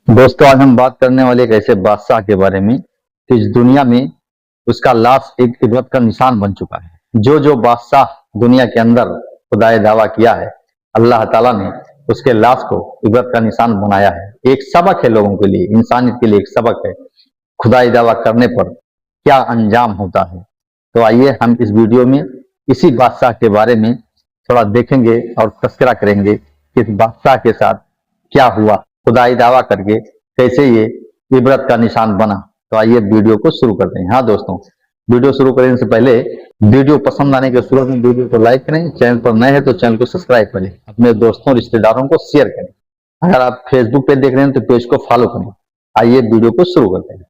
दोस्तों, आज हम बात करने वाले एक ऐसे बादशाह के बारे में कि इस दुनिया में उसका लाश एक इबरत का निशान बन चुका है। जो बादशाह दुनिया के अंदर खुदाए दावा किया है, अल्लाह ताला ने उसके लाश को इबरत का निशान बनाया है। एक सबक है लोगों के लिए, इंसानियत के लिए एक सबक है खुदाई दावा करने पर क्या अंजाम होता है। तो आइए हम इस वीडियो में इसी बादशाह के बारे में थोड़ा देखेंगे और तस्करा करेंगे कि इस बादशाह के साथ क्या हुआ, खुदाई दावा करके कैसे ये इबरत का निशान बना। तो आइए वीडियो को शुरू करते हैं। हाँ दोस्तों, वीडियो शुरू करने से पहले वीडियो पसंद आने के सूरत में वीडियो को लाइक करें, चैनल पर नए हैं तो चैनल को सब्सक्राइब करें, अपने दोस्तों रिश्तेदारों को शेयर करें। अगर आप फेसबुक पे देख रहे हैं तो पेज को फॉलो करें। आइए वीडियो को शुरू करते हैं।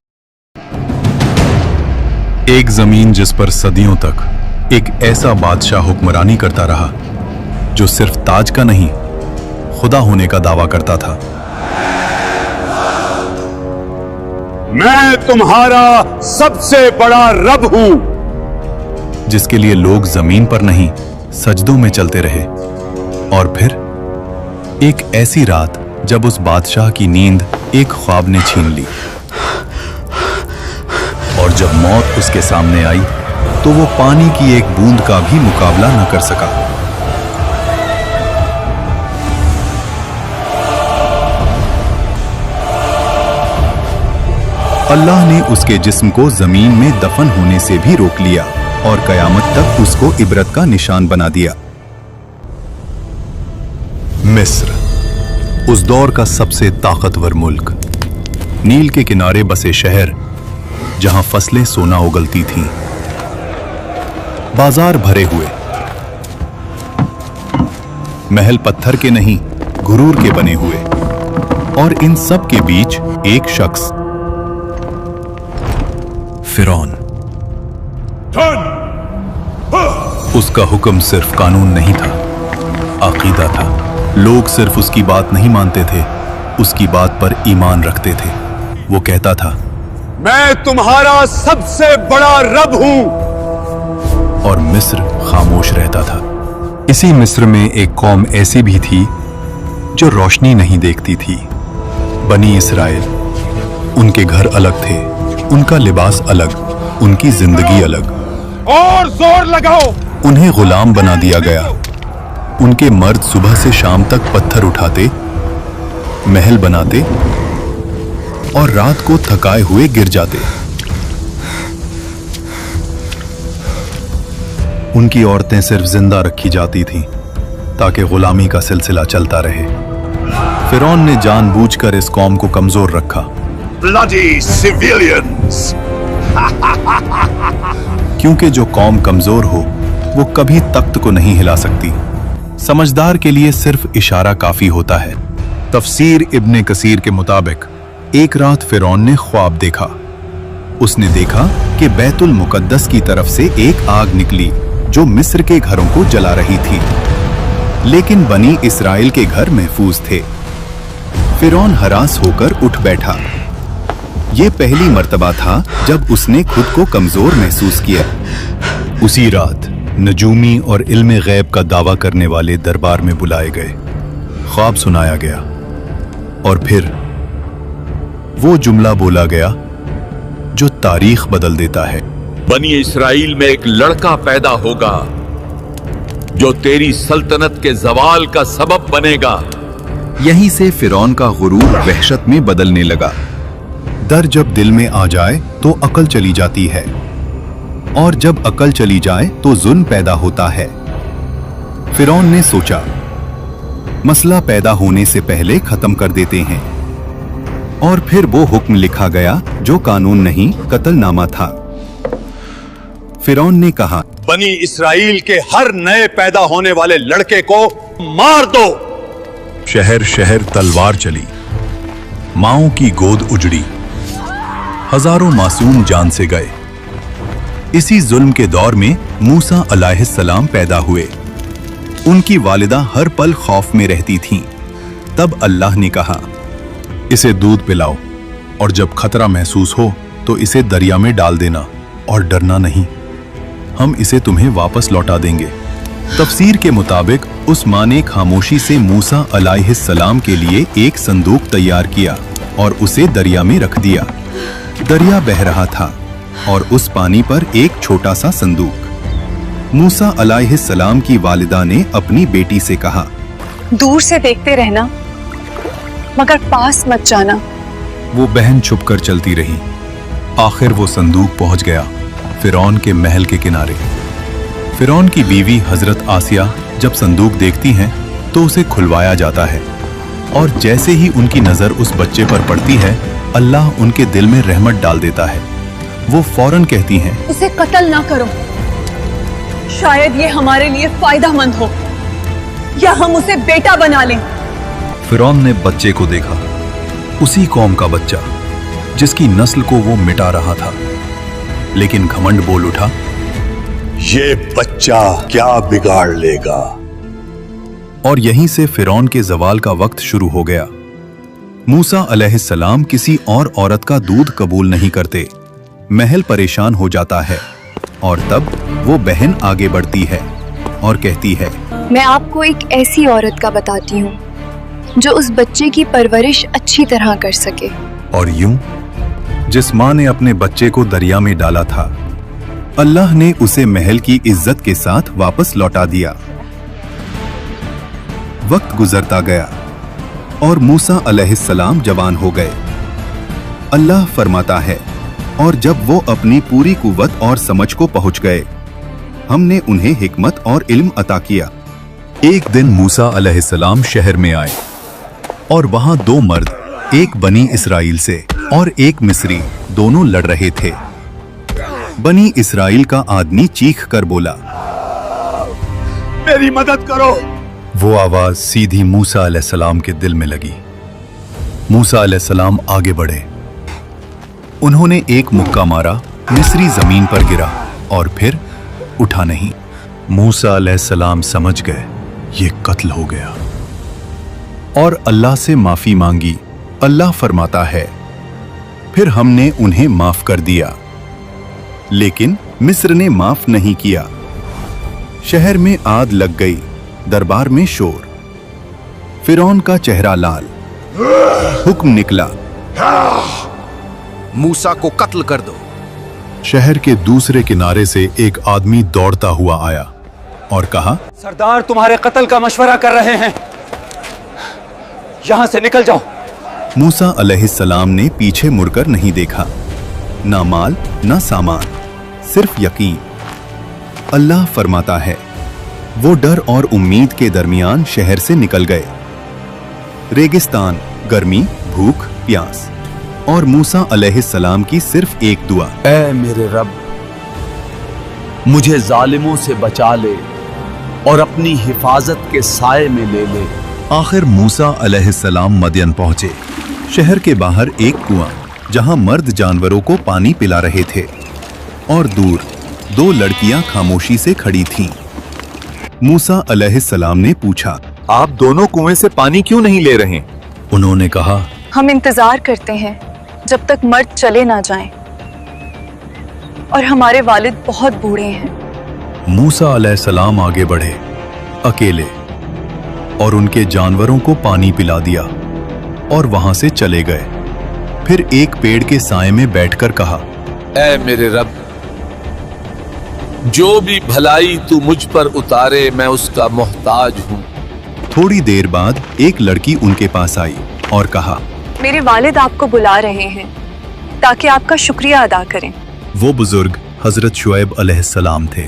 एक जमीन जिस पर सदियों तक एक ऐसा बादशाह हुक्मरानी करता रहा जो सिर्फ ताज का नहीं, खुदा होने का दावा करता था। मैं तुम्हारा सबसे बड़ा रब हूं, जिसके लिए लोग जमीन पर नहीं सजदों में चलते रहे। और फिर एक ऐसी रात जब उस बादशाह की नींद एक ख्वाब ने छीन ली, और जब मौत उसके सामने आई तो वो पानी की एक बूंद का भी मुकाबला न कर सका। अल्लाह ने उसके जिस्म को जमीन में दफन होने से भी रोक लिया और कयामत तक उसको इबरत का निशान बना दिया। मिस्र, उस दौर का सबसे ताकतवर मुल्क, नील के किनारे बसे शहर जहां फसलें सोना उगलती थीं, बाजार भरे हुए, महल पत्थर के नहीं गुरूर के बने हुए, और इन सब के बीच एक शख्स, फिरौन। उसका हुक्म सिर्फ कानून नहीं था, अकीदा था। लोग सिर्फ उसकी बात नहीं मानते थे, उसकी बात पर ईमान रखते थे। वो कहता था, मैं तुम्हारा सबसे बड़ा रब हूं। और मिस्र खामोश रहता था। इसी मिस्र में एक कौम ऐसी भी थी जो रोशनी नहीं देखती थी, बनी इस्राएल। उनके घर अलग थे, उनका लिबास अलग, उनकी जिंदगी अलग। और जोर लगाओ। उन्हें गुलाम बना दिया गया। उनके मर्द सुबह से शाम तक पत्थर उठाते, महल बनाते और रात को थकाए हुए गिर जाते। उनकी औरतें सिर्फ जिंदा रखी जाती थीं ताकि गुलामी का सिलसिला चलता रहे। फिरौन ने जानबूझकर इस कौम को कमजोर रखा। Bloody civilians! क्योंकि जो कौम कमजोर हो वो कभी तख्त को नहीं हिला सकती। समझदार के लिए सिर्फ इशारा काफी होता है। तफसीर इब्ने कसीर के मुताबिक एक रात फिरौन ने ख्वाब देखा। उसने देखा कि बैतुल मुकद्दस की तरफ से एक आग निकली जो मिस्र के घरों को जला रही थी, लेकिन बनी इस्राएल के घर महफूज थे। फिरौन हरास होकर उठ बैठा। ये पहली मर्तबा था जब उसने खुद को कमजोर महसूस किया। उसी रात नजूमी और इल्मे गैब का दावा करने वाले दरबार में बुलाए गए। ख्वाब सुनाया गया और फिर वो जुमला बोला गया जो तारीख बदल देता है। बनी इस्राइल में एक लड़का पैदा होगा जो तेरी सल्तनत के जवाल का सबब बनेगा। यहीं से फिरौन का गुरूर वहशत में बदलने लगा। डर जब दिल में आ जाए तो अकल चली जाती है, और जब अकल चली जाए तो जुल्म पैदा होता है। फिरौन ने सोचा, मसला पैदा होने से पहले खत्म कर देते हैं। और फिर वो हुक्म लिखा गया जो कानून नहीं, कत्लनामा था। फिरौन ने कहा, बनी इस्राइल के हर नए पैदा होने वाले लड़के को मार दो। शहर शहर तलवार चली, माओं की गोद उजड़ी, हजारों मासूम जान से गए। इसी जुल्म के दौर में मूसा अलैहिस्सलाम पैदा हुए। उनकी वालिदा हर पल खौफ में रहती थीं। तब अल्लाह ने कहा, इसे दूध पिलाओ, और जब खतरा महसूस हो तो इसे दरिया में डाल देना, और डरना नहीं, हम इसे तुम्हें वापस लौटा देंगे। तफसीर के मुताबिक उस माँ ने खामोशी से मूसा अलैहिस्सलाम के लिए एक संदूक तैयार किया और उसे दरिया में रख दिया। दरिया बह रहा था और उस पानी पर एक छोटा सा संदूक। मूसा अलैहिस्सलाम की वालिदा ने अपनी बेटी से कहा, दूर से देखते रहना मगर पास मत जाना। वो बहन छुपकर चलती रही। आखिर वो संदूक पहुंच गया फिरौन के महल के किनारे। फिरौन की बीवी हजरत आसिया जब संदूक देखती हैं तो उसे खुलवाया जाता है, और जैसे ही उनकी नजर उस बच्चे पर पड़ती है अल्लाह उनके दिल में रहमत डाल देता है। वो फौरन कहती हैं, उसे कत्ल ना करो, शायद ये हमारे लिए फायदेमंद हो, या हम उसे बेटा बना लें। फिरौन ने बच्चे को देखा, उसी कौम का बच्चा जिसकी नस्ल को वो मिटा रहा था, लेकिन घमंड बोल उठा, ये बच्चा क्या बिगाड़ लेगा। और यहीं से फिरौन के जवाल का वक्त शुरू हो गया। मूसा अलैहिस्सलाम किसी और औरत का दूध कबूल नहीं करते। महल परेशान हो जाता है और तब वो बहन आगे बढ़ती है और कहती है, मैं आपको एक ऐसी औरत का बताती हूँ जो उस बच्चे की परवरिश अच्छी तरह कर सके। और यूं जिस माँ ने अपने बच्चे को दरिया में डाला था, अल्लाह ने उसे महल की इज्जत के साथ वापस लौटा दिया। वक्त गुजरता गया और मूसा अलैहिस्सलाम जवान हो गए। अल्लाह फरमाता है, और जब वो अपनी पूरी कुव्वत और समझ को पहुंच गए, हमने उन्हें हिकमत और इल्म अता किया। एक दिन मूसा अलैहिस्सलाम शहर में आए और वहां दो मर्द, एक बनी इसराइल से और एक मिस्री, दोनों लड़ रहे थे। बनी इसराइल का आदमी चीख कर बोला, मेरी मदद करो। वो आवाज सीधी मूसा अलैहिस्सलाम के दिल में लगी। मूसा अलैहिस्सलाम आगे बढ़े। उन्होंने एक मुक्का मारा, मिस्री जमीन पर गिरा और फिर उठा नहीं। मूसा अलैहिस्सलाम समझ गए ये कत्ल हो गया और अल्लाह से माफी मांगी। अल्लाह फरमाता है, फिर हमने उन्हें माफ कर दिया, लेकिन मिस्र ने माफ नहीं किया। शहर में आग लग गई, दरबार में शोर, फिरौन का चेहरा लाल। हुक्म निकला, मूसा को कत्ल कर दो। शहर के दूसरे किनारे से एक आदमी दौड़ता हुआ आया और कहा, सरदार तुम्हारे कत्ल का मशवरा कर रहे हैं, यहां से निकल जाओ। मूसा अलैहिस्सलाम ने पीछे मुड़कर नहीं देखा, ना माल ना सामान, सिर्फ यकीन। अल्लाह फरमाता है, वो डर और उम्मीद के दरमियान शहर से निकल गए। रेगिस्तान, गर्मी, भूख, प्यास, और मूसा अलैहिस्सलाम की सिर्फ एक दुआ, ऐ मेरे रब, मुझे जालिमों से बचा ले और अपनी हिफाजत के साए में ले ले। आखिर मूसा अलैहिस्सलाम मदियन पहुंचे। शहर के बाहर एक कुआं, जहां मर्द जानवरों को पानी पिला रहे थे, और दूर दो लड़कियां खामोशी से खड़ी थीं। मूसा अलैहिस्सलाम ने पूछा, आप दोनों कुएं से पानी क्यों नहीं ले रहे? उन्होंने कहा, हम इंतजार करते हैं जब तक मर्द चले ना जाएं, और हमारे वालिद बहुत बूढ़े हैं। मूसा अलैहिस्सलाम आगे बढ़े अकेले और उनके जानवरों को पानी पिला दिया और वहां से चले गए। फिर एक पेड़ के साए में बैठकर कहा, ऐ मेरे रब, जो भी भलाई तू मुझ पर उतारे मैं उसका मोहताज हूं। थोड़ी देर बाद एक लड़की उनके पास आई और कहा, मेरे वालिद आपको बुला रहे हैं ताकि आपका शुक्रिया अदा करें। वो बुजुर्ग हजरत शुएब अलैहिस्सलाम थे।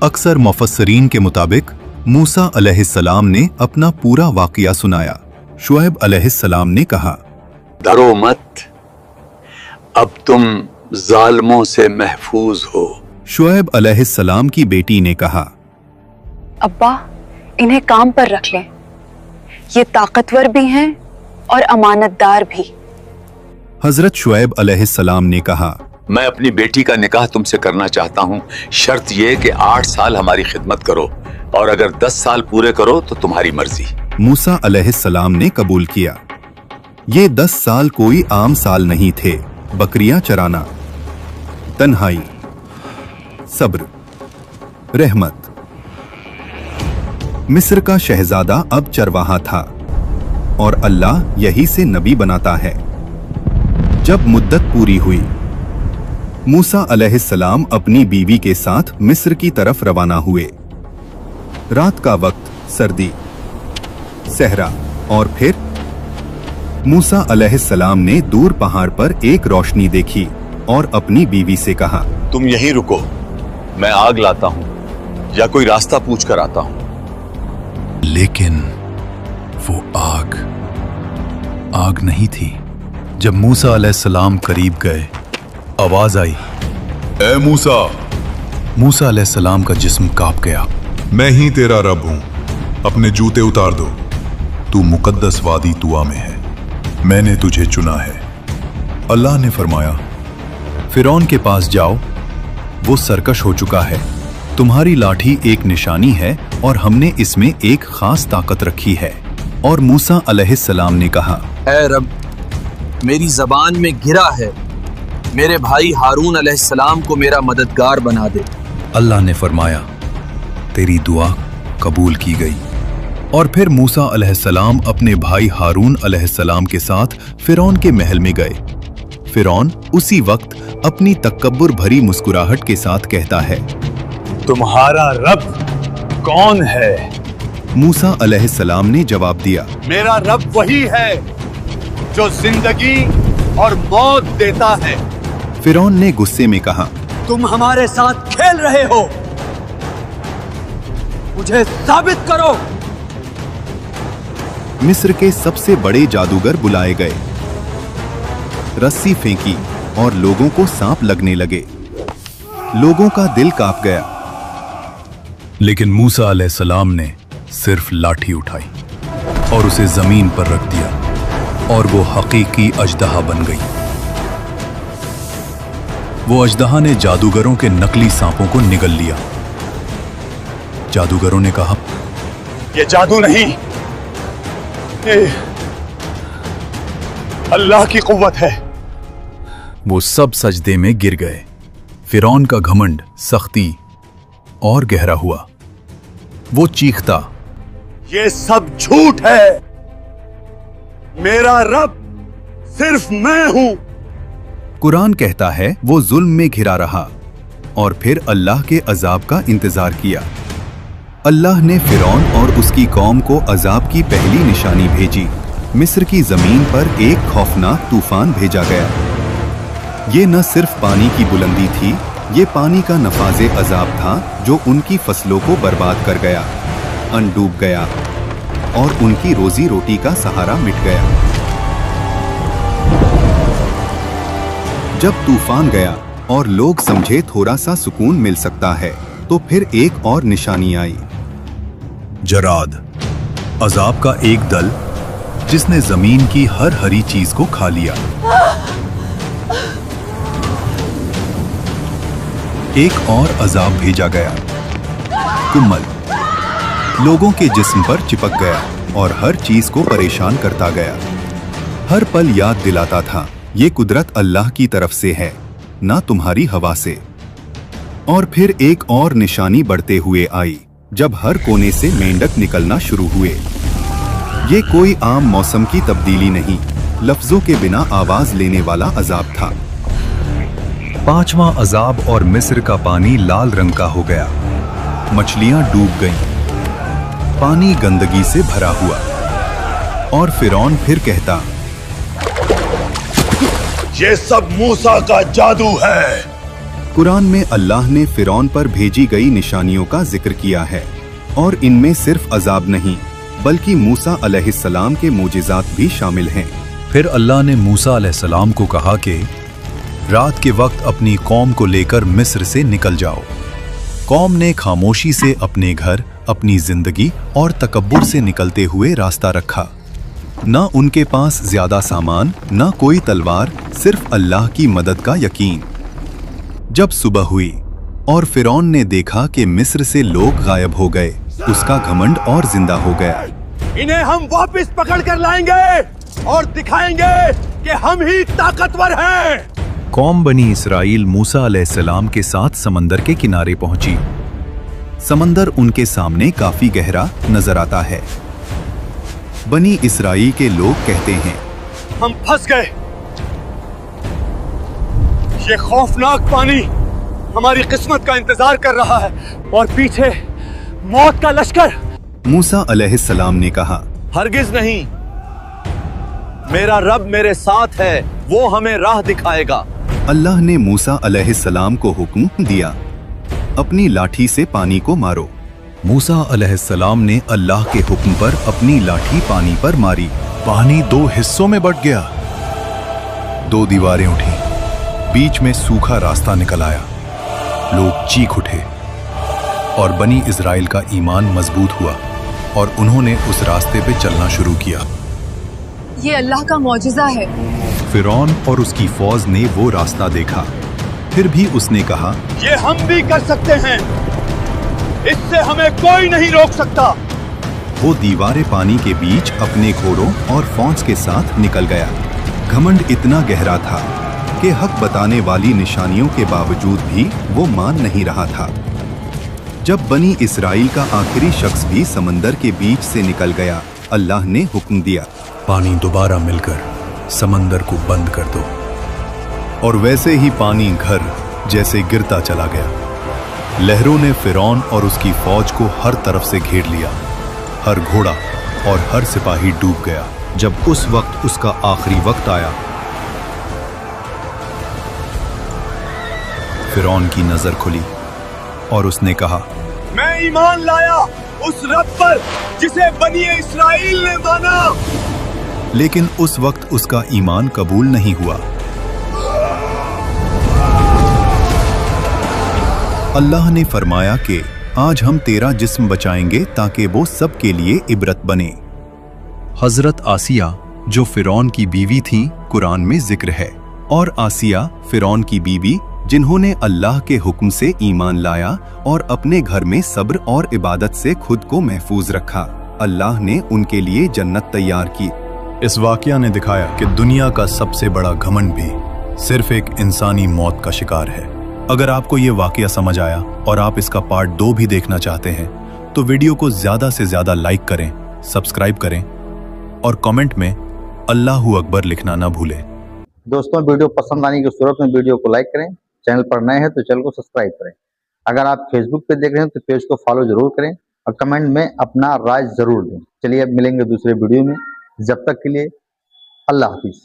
अक्सर मुफस्सिरीन के मुताबिक मूसा अलैहिस्सलाम ने अपना पूरा वाकया सुनाया। शुएब अलैहिस्सलाम ने कहा, डरो मत, अब तुम जालिमों से महफूज हो। शुएब अलैहिस्सलाम की बेटी ने कहा, अब्बा, इन्हें काम पर रख लें, ये ताकतवर भी हैं और अमानतदार भी। हजरत शुएब अलैहिस्सलाम ने कहा, मैं अपनी बेटी का निकाह तुमसे करना चाहता हूँ, शर्त यह कि 8 साल हमारी खिदमत करो, और अगर 10 साल पूरे करो तो तुम्हारी मर्जी। मूसा अलैहिस्सलाम ने कबूल किया। ये 10 साल कोई आम साल नहीं थे। बकरियां चराना, तन्हाई, सब्र, रहमत। मिस्र का शहजादा अब चरवाहा था और अल्लाह यही से नबी बनाता है। जब मुद्दत पूरी हुई, मूसा अलैहिस्सलाम अपनी बीवी के साथ मिस्र की तरफ रवाना हुए। रात का वक्त, सर्दी, सहरा और फिर मूसा अलैहिस्सलाम ने दूर पहाड़ पर एक रोशनी देखी और अपनी बीवी से कहा, तुम यहीं रुको, मैं आग लाता हूं या कोई रास्ता पूछ कर आता हूं। लेकिन वो आग नहीं थी। जब मूसा अलैहिस्सलाम करीब गए, आवाज आई, ए मूसा, मूसा अलैहिस्सलाम का जिस्म कांप गया। मैं ही तेरा रब हूं, अपने जूते उतार दो। तू मुकद्दस वादी तुआ में है, मैंने तुझे चुना है। अल्लाह ने फरमाया, फिरौन के पास जाओ, वो सरकश हो चुका है। तुम्हारी लाठी एक निशानी है और हमने इसमें एक खास ताकत रखी है। और मूसा अलैहिस्सलाम ने कहा, ऐ रब, मेरी जबान में गिरा है, मेरे भाई हारून अलैहिस्सलाम को मेरा मददगार बना दे। अल्लाह ने फरमाया, तेरी दुआ कबूल की गई। और फिर मूसा अलैहिस्सलाम अपने भाई हारून अलैहिस्सलाम के साथ फिरौन के महल में गए। फिरौन उसी वक्त अपनी तकब्बुर भरी मुस्कुराहट के साथ कहता है, तुम्हारा रब कौन है? मूसा अलैहिस्सलाम ने जवाब दिया, मेरा रब वही है जो जिंदगी और मौत देता है। फिरौन ने गुस्से में कहा, तुम हमारे साथ खेल रहे हो, मुझे साबित करो। मिस्र के सबसे बड़े जादूगर बुलाए गए। रस्सी फेंकी और लोगों को सांप लगने लगे। लोगों का दिल कांप गया। लेकिन मूसा अलैहिस्सलाम ने सिर्फ लाठी उठाई और उसे जमीन पर रख दिया और वो हकीकी अजदहा बन गई। वो अजदहा ने जादूगरों के नकली सांपों को निगल लिया। जादूगरों ने कहा, ये जादू नहीं, ये अल्लाह की कुव्वत है। वो सब सजदे में गिर गए। फिरौन का घमंड, सख्ती और गहरा हुआ। वो चीखता, ये सब झूठ है, मेरा रब सिर्फ मैं हूं। कुरान कहता है, वो जुल्म में घिरा रहा और फिर अल्लाह के अजाब का इंतजार किया। अल्लाह ने फिरौन और उसकी कौम को अजाब की पहली निशानी भेजी। मिस्र की जमीन पर एक खौफनाक तूफान भेजा गया। ये न सिर्फ पानी की बुलंदी थी, ये पानी का नफाजे अजाब था जो उनकी फसलों को बर्बाद कर गया, अन्न डूब गया और उनकी रोजी रोटी का सहारा मिट गया। जब तूफान गया और लोग समझे थोड़ा सा सुकून मिल सकता है, तो फिर एक और निशानी आई। जराद, अजाब का एक दल जिसने जमीन की हर हरी चीज को खा लिया। एक और अजाब भेजा गया, कुम्मल, लोगों के जिस्म पर चिपक गया और हर चीज को परेशान करता गया। हर पल याद दिलाता था, ये कुदरत अल्लाह की तरफ से है, ना तुम्हारी हवा से। और फिर एक और निशानी बढ़ते हुए आई, जब हर कोने से मेंढक निकलना शुरू हुए। ये कोई आम मौसम की तब्दीली नहीं, लफ्जों के बिना आवाज लेने वाला अजाब था। पांचवां अजाब और मिस्र का पानी लाल रंग का हो गया। मछलियां डूब गईं। पानी गंदगी से भरा हुआ। और फिरौन फिर कहता, ये सब मूसा का जादू है। कुरान में अल्लाह ने फिरौन पर भेजी गई निशानियों का जिक्र किया है और इनमें सिर्फ अजाब नहीं बल्कि मूसा अलैहिस्सलाम के मोजिज़ात भी शामिल हैं। फिर अल्लाह ने मूसा अलैहिस्सलाम को कहा कि रात के वक्त अपनी कौम को लेकर मिस्र से निकल जाओ। कौम ने खामोशी से अपने घर, अपनी जिंदगी और तकब्बुर से निकलते हुए रास्ता रखा। ना उनके पास ज्यादा सामान, ना कोई तलवार, सिर्फ अल्लाह की मदद का यकीन। जब सुबह हुई और फिरौन ने देखा कि मिस्र से लोग गायब हो गए, उसका घमंड और जिंदा हो गया। इन्हें हम वापस पकड़ कर लाएंगे और दिखाएंगे कि हम ही ताकतवर हैं। कौम बनी इसराइल मूसा अलैहिस्सलाम के साथ समंदर के किनारे पहुंची। समंदर उनके सामने काफी गहरा नजर आता है। बनी इसराइल के लोग कहते हैं, हम फंस गए, ये खौफनाक पानी हमारी किस्मत का इंतजार कर रहा है और पीछे मौत का लश्कर। मूसा अलैहिस्सलाम ने कहा, हरगिज नहीं, मेरा रब मेरे साथ है, वो हमें राह दिखाएगा। अल्लाह ने मूसा अलैहिस्सलाम को हुक्म दिया, अपनी लाठी से पानी को मारो। मूसा अलैहिस्सलाम ने अल्लाह के हुक्म पर अपनी लाठी पानी पर मारी। पानी 2 हिस्सों में बंट गया। 2 दीवारें उठी, बीच में सूखा रास्ता निकल आया। लोग चीख उठे और बनी इज़राइल का ईमान मजबूत हुआ और उन्होंने उस रास्ते पे चलना शुरू किया। ये अल्लाह का मौजिज़ा है। फिरौन और उसकी फौज ने वो रास्ता देखा, फिर भी उसने कहा, ये हम भी कर सकते हैं, इससे हमें कोई नहीं रोक सकता। वो दीवारें पानी के बीच अपने घोड़ों और फौज के साथ निकल गया। घमंड इतना गहरा था कि हक बताने वाली निशानियों के बावजूद भी वो मान नहीं रहा था। जब बनी इस्राइल का आखिरी शख्स भी समंदर के बीच से निकल गया, अल्लाह ने हुक्म दिया, पानी दोबारा मिलकर समंदर को बंद कर दो। और वैसे ही पानी घर जैसे गिरता चला गया। लहरों ने फिरौन और उसकी फौज को हर तरफ से घेर लिया। हर घोड़ा और हर सिपाही डूब गया। जब उस वक्त उसका आखिरी वक्त आया, फिरौन की नजर खुली और उसने कहा, मैं ईमान लाया उस रब पर जिसे बनी इस्राइल ने माना। लेकिन उस वक्त उसका ईमान कबूल नहीं हुआ। अल्लाह ने फरमाया कि आज हम तेरा जिस्म बचाएंगे ताकि वो सब के लिए इबरत बने। हजरत आसिया जो फिरौन की बीवी थी, कुरान में जिक्र है। और आसिया फिरौन की बीवी जिन्होंने अल्लाह के हुक्म से ईमान लाया और अपने घर में सब्र और इबादत से खुद को महफूज रखा, अल्लाह ने उनके लिए जन्नत तैयार की। इस वाकया ने दिखाया कि दुनिया का सबसे बड़ा घमंड भी सिर्फ एक इंसानी मौत का शिकार है। अगर आपको ये वाकया समझ आया और आप इसका पार्ट 2 भी देखना चाहते हैं तो वीडियो को ज्यादा से ज्यादा लाइक करें, सब्सक्राइब करें और कमेंट में अल्लाहू अकबर लिखना ना भूलें। दोस्तों, वीडियो पसंद आने की सूरत में वीडियो को लाइक करें, चैनल पर नए हैं तो चैनल को सब्सक्राइब करें। अगर आप फेसबुक पे देख रहे हैं तो पेज को फॉलो जरूर करें और कमेंट में अपना राय जरूर दें। चलिए अब मिलेंगे दूसरे वीडियो में, जब तक के लिए अल्लाह हाफिज।